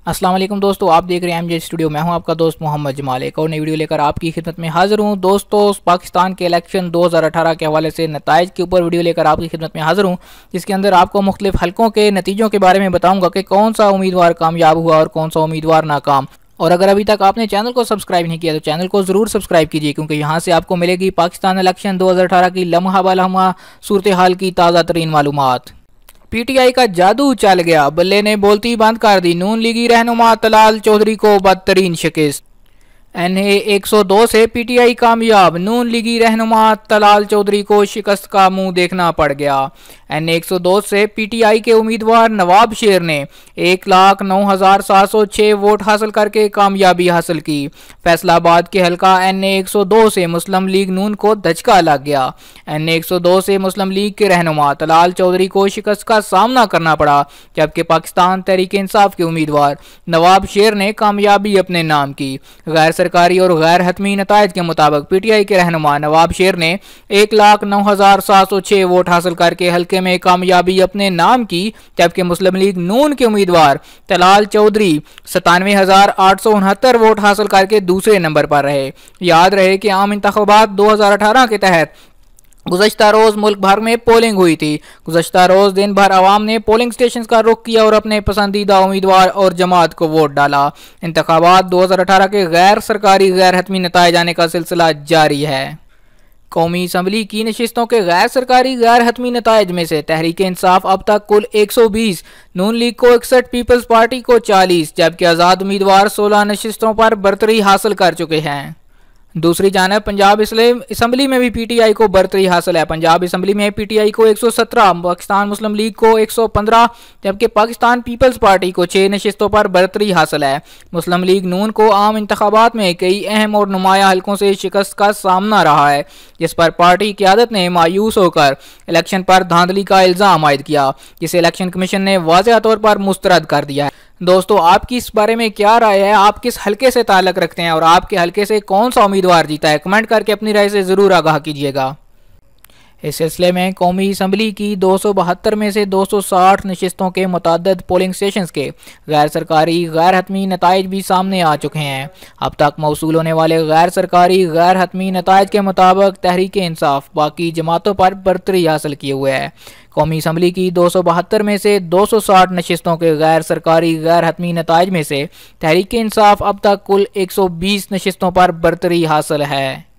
अस्सलाम वालेकुम दोस्तों, आप देख रहे हैं एमजे स्टूडियो। मैं हूं आपका दोस्त मोहम्मद जमाल। एक और नई वीडियो लेकर आपकी खिदमत में हाजिर हूं। दोस्तों, पाकिस्तान के इलेक्शन 2018 के हवाले से नताइज के ऊपर वीडियो लेकर आपकी खिदमत में हाजिर हूं, जिसके अंदर आपको मुख्तलिफ हलकों के नतीजों के बारे में बताऊंगा कि कौन सा उम्मीदवार कामयाब हुआ और कौन सा उम्मीदवार नाकाम। और अगर अभी तक आपने चैनल को सब्सक्राइब नहीं किया तो चैनल को ज़रूर सब्सक्राइब कीजिए, क्योंकि यहाँ से आपको मिलेगी पाकिस्तान इलेक्शन 2018 की लम्हा बलम्हा सूरत हाल की ताज़ा तरीन मालूमात। पीटीआई का जादू चल गया, बल्ले ने बोलती बंद कर दी। नून लीगी रहनुमा तलाल चौधरी को बदतरीन शिकस्त। एनए 102 से पीटीआई कामयाब, नून लीगी रहनुमा तलाल चौधरी को शिकस्त का मुंह देखना पड़ गया। एनए 102 से पीटीआई के उम्मीदवार नवाब शेर ने 1,09,706 वोट हासिल करके कामयाबी हासिल की। फैसलाबाद के हलका एनए 102 से मुस्लिम लीग नून को धचका लग गया। एनए 102 से मुस्लिम लीग के रहनुमा तलाल चौधरी को शिकस्त का सामना करना पड़ा, जबकि पाकिस्तान तहरीक इंसाफ के उम्मीदवार नवाब शेर ने कामयाबी अपने नाम की। गैर सरकारी और गैर हतमी नतायज के मुताबिक पीटीआई के रहनुमा नवाब शेर ने 1,09,706 वोट हासिल करके हल्के में कामयाबी अपने नाम की, जबकि मुस्लिम लीग नून के उम्मीदवार तलाल चौधरी 97,869 वोट हासिल करके दूसरे नंबर पर रहे। याद रहे कि आम इंतखाबात 2018 के तहत गुज़श्ता रोज़ मुल्क भर में पोलिंग हुई थी। गुज़श्ता रोज़ दिन भर आवाम ने पोलिंग स्टेशन का रुख किया और अपने पसंदीदा उम्मीदवार और जमात को वोट डाला। इंतखाबात 2018 के गैर सरकारी गैर हतमी नताइज आने का सिलसिला जारी है। कौमी असम्बली की नशिस्तों के गैर सरकारी गैर हतमी नताइज में से तहरीक इंसाफ अब तक कुल 120, नून लीग को 61, पीपल्स पार्टी को 40, जबकि आज़ाद उम्मीदवार 16 नशिस्तों पर बरतरी हासिल कर चुके हैं। दूसरी जानब पंजाब असम्बली में भी पीटीआई को बरतरी हासिल है। पंजाब असम्बली में पीटीआई को 117, पाकिस्तान मुस्लिम लीग को 115, जबकि पाकिस्तान पीपल्स पार्टी को 6 नशिस्तों पर बरतरी हासिल है। मुस्लिम लीग नून को आम इंतखाबात में कई अहम और नुमाया हलकों से शिकस्त का सामना रहा है, जिस पर पार्टी क़यादत ने मायूस होकर इलेक्शन पर धांधली का इल्ज़ाम आयद किया, जिसे इलेक्शन कमीशन ने वाज़ेह तौर पर मुस्तरद कर दिया है। दोस्तों, आपकी इस बारे में क्या राय है? आप किस हलके से ताल्लुक़ रखते हैं और आपके हलके से कौन सा उम्मीदवार जीता है? कमेंट करके अपनी राय से ज़रूर आगाह कीजिएगा। इस सिलसिले में कौमी असम्बली की 272 में से 260 नशिस्तों के मुतअद्दिद पोलिंग स्टेशन के गैर सरकारी गैर हतमी नताइज भी सामने आ चुके हैं। अब तक मौसूल होने वाले गैर सरकारी गैर हतमी नताइज के मुताबिक तहरीक इंसाफ बाकी जमातों पर बरतरी हासिल किए हुए है। कौमी असम्बली की 272 में से 260 नशिस्तों के गैर सरकारी गैर हतमी नताइज में से तहरीक इंसाफ अब तक कुल 120 नशिस्तों पर बरतरी हासिल है।